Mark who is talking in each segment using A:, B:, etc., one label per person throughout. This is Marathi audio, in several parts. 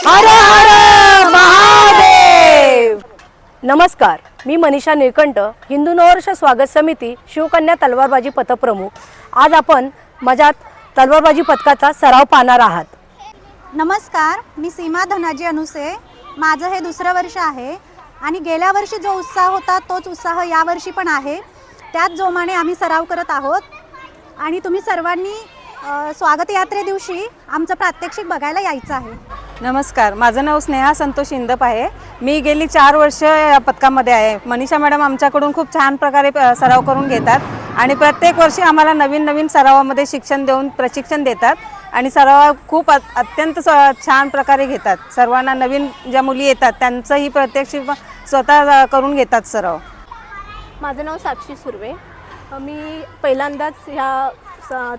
A: हर हर महादेव। नमस्कार, मी मनीषा निळकंठ, हिंदू नववर्ष स्वागत समिती शिवकन्या तलवारबाजी पथप्रमुख। आज आपण मजात तलवारबाजी पथकाचा सराव पाहणार आहात।
B: नमस्कार, मी सीमा धनाजी अनुसे। माझं हे दुसरं वर्ष आहे आणि गेल्या वर्षी जो उत्साह होता तोच उत्साह यावर्षी पण आहे। त्याच जोमाने आम्ही सराव करत आहोत आणि तुम्ही सर्वांनी स्वागत यात्रे दिवशी आमचं प्रात्यक्षिक बघायला यायचं आहे।
C: नमस्कार, माझं नाव स्नेहा संतोष इंदप आहे। मी गेली 4 वर्ष या पथकामध्ये आहे। मनीषा मॅडम आमच्याकडून खूप छान प्रकारे सराव करून घेतात आणि प्रत्येक वर्षी आम्हाला नवीन सरावामध्ये शिक्षण देऊन प्रशिक्षण देतात आणि सराव खूप अत्यंत छान प्रकारे घेतात। सर्वांना नवीन ज्या मुली येतात त्यांचंही प्रत्यक्ष स्वतः करून घेतात सराव।
D: माझं नाव साक्षी सुर्वे। मी पहिल्यांदाच ह्या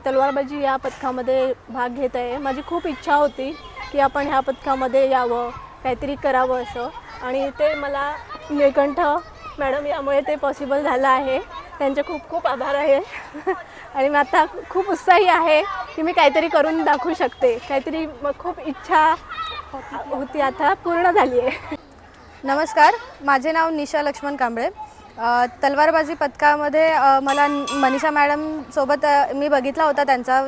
D: तलवारबाजी या पथकामध्ये भाग घेत आहे। माझी खूप इच्छा होती की आपण ह्या पथकामध्ये यावं, काहीतरी करावं असं, आणि ते मला निळकंठ मॅडम यामुळे ते पॉसिबल झालं आहे। त्यांचे खूप खूप आभार आहे आणि मी आता खूप उत्साही आहे की मी काहीतरी करून दाखवू शकते। काहीतरी खूप इच्छा होती, आता पूर्ण झाली आहे।
E: नमस्कार, माझे नाव निशा लक्ष्मण कांबळे। तलवारबाजी पथकामध्ये मला मनीषा मॅडम सोबत मी बघितला होता त्यांचा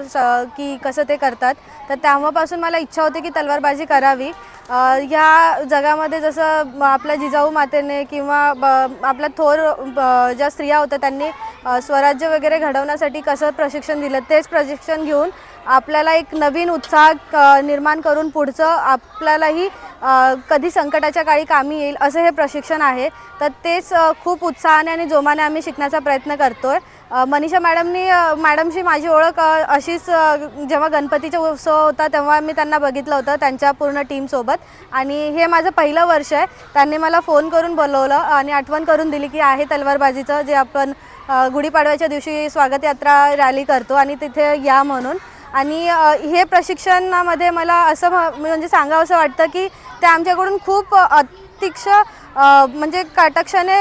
E: की कसं ते करतात, तर तेव्हापासून मला इच्छा होती की तलवारबाजी करावी। ह्या जगामध्ये जसं आपल्या जिजाऊ मातेने किंवा आपल्या थोर ज्या स्त्रिया होत्या त्यांनी स्वराज्य वगैरे घडवण्यासाठी कसं प्रशिक्षण दिलं, तेच प्रशिक्षण घेऊन आपल्याला एक नवीन उत्साह निर्माण करून पुढचं आपल्यालाही कधी संकटाच्या काळी कामी येईल असं हे प्रशिक्षण आहे। तर तेच खूप उत्साहाने आणि जोमाने आम्ही शिकण्याचा प्रयत्न करतोय। मनीषा मॅडमशी माझी ओळख अशीच जेव्हा गणपतीचा उत्सव होता तेव्हा मी त्यांना बघितलं होतं त्यांच्या पूर्ण टीमसोबत, आणि हे माझं पहिलं वर्ष आहे। त्यांनी मला फोन करून बोलवलं आणि आठवण करून दिली की आहे तलवारबाजीचं जे आपण गुढीपाडव्याच्या दिवशी स्वागत यात्रा रॅली करतो आणि तिथे या म्हणून। आणि हे प्रशिक्षणामध्ये मला असं म्हणजे सांगावंसं वाटतं की ते आमच्याकडून खूप म्हणजे कटाक्षाने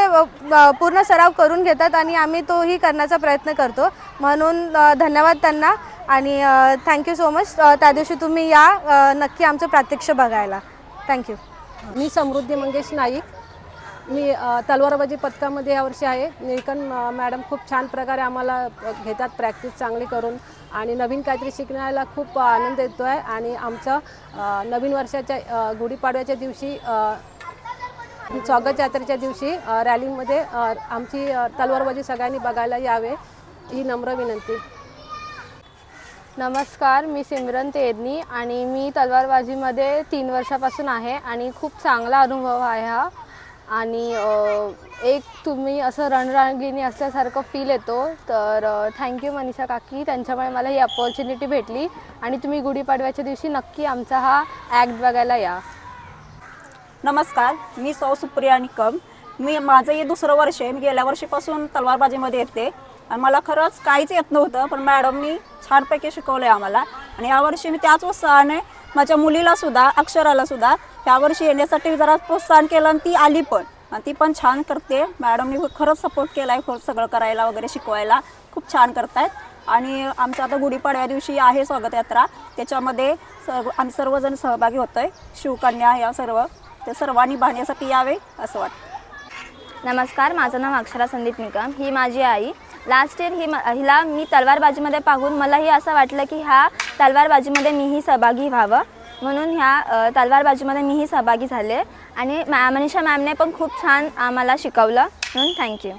E: पूर्ण सराव करून घेतात आणि आम्ही तोही करण्याचा प्रयत्न करतो, म्हणून धन्यवाद त्यांना आणि थँक्यू सो मच। त्या दिवशी तुम्ही या नक्की आमचं प्रात्यक्ष बघायला। थँक्यू।
A: मी समृद्धी मंगेश नाईक। मी तलवारबाजी पथकामध्ये यावर्षी आहे। निळकंठ मॅडम खूप छान प्रकारे आम्हाला घेतात प्रॅक्टिस चांगली करून आणि नवीन काहीतरी शिकण्याला खूप आनंद येतो आहे। आणि आमचं नवीन वर्षाच्या गुढीपाडव्याच्या दिवशी स्वागत यात्रेच्या दिवशी रॅलीमध्ये आमची तलवारबाजी सगळ्यांनी बघायला यावे ही नम्र विनंती।
E: नमस्कार, मी सिमरन तेरनी आणि मी तलवारबाजीमध्ये 3 वर्षापासून आहे आणि खूप चांगला अनुभव आहे हा। आणि एक तुम्ही असं रणरागिणी असल्यासारखं फील येतो। तर थँक्यू मनीषा काकी, त्यांच्यामुळे मला ही अपॉर्च्युनिटी भेटली आणि तुम्ही गुढीपाडव्याच्या दिवशी नक्की आमचा हा ॲक्ट बघायला या।
F: नमस्कार, मी सौ सुप्रिया निकम। माझं हे दुसरं वर्ष आहे। मी गेल्या वर्षीपासून तलवारबाजीमध्ये येते आणि मला खरंच काहीच येत नव्हतं, पण मॅडमनी छानपैकी शिकवलं आहे आम्हाला आणि यावर्षी मी त्याच उत्साहाने माझ्या मुलीलासुद्धा अक्षरालासुद्धा यावर्षी येण्यासाठी जरा प्रोत्साहन केलं आणि ती आली पण, आणि ती पण छान करते। मॅडमनी खरंच सपोर्ट केला आहे सगळं करायला वगैरे, शिकवायला खूप छान करतायत। आणि आमचं आता गुढीपाडव्या दिवशी आहे स्वागत यात्रा, त्याच्यामध्ये आम्ही सर्वजण सहभागी होतो आहे। शिवकन्या या ते सर्वांनी पाहण्यासाठी यावे असं वाटतं।
E: नमस्कार, माझं नाव अक्षरा संदीप निकम। ही माझी आई। लास्ट इयर हिला मी तलवारबाजीमध्ये पाहून मलाही असं वाटलं की ह्या तलवारबाजीमध्ये मीही सहभागी व्हावं, म्हणून ह्या तलवारबाजीमध्ये मीही सहभागी झाले आणि मनीषा मॅमने पण खूप छान आम्हाला शिकवलं, म्हणून थँक्यू।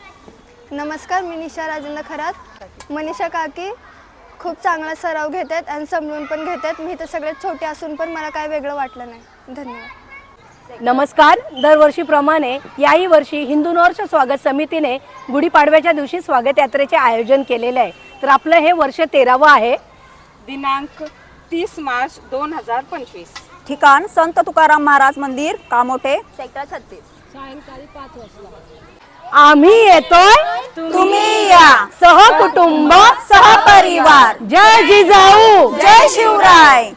G: नमस्कार, मी निशा राजेंद्र खरात। मनीषा काकी खूप चांगला सराव घेत आहेत आणि समजून पण घेत आहेत। मी तर सगळ्यात छोटी असून पण मला काय वेगळं वाटलं नाही। धन्यवाद।
A: नमस्कार, दरवर्षीप्रमाणे याही वर्षी हिंदू नववर्ष स्वागत समितीने गुढीपाडव्याच्या दिवशी स्वागत यात्रेचे आयोजन केलेले आहे। तर आपलं हे वर्ष 13वं आहे।
C: दिनांक 30 मार्च 2025।
F: ठिकाण संत तुकाराम महाराज मंदिर, कामोठे,
E: सेक्टर 36।
A: सायंकाळी 5 वाजता आम्ही येतोय,
F: तुम्ही या
A: सहकुटुंब
F: सहपरिवार।
A: जय जिजाऊ,
F: जय शिवराय।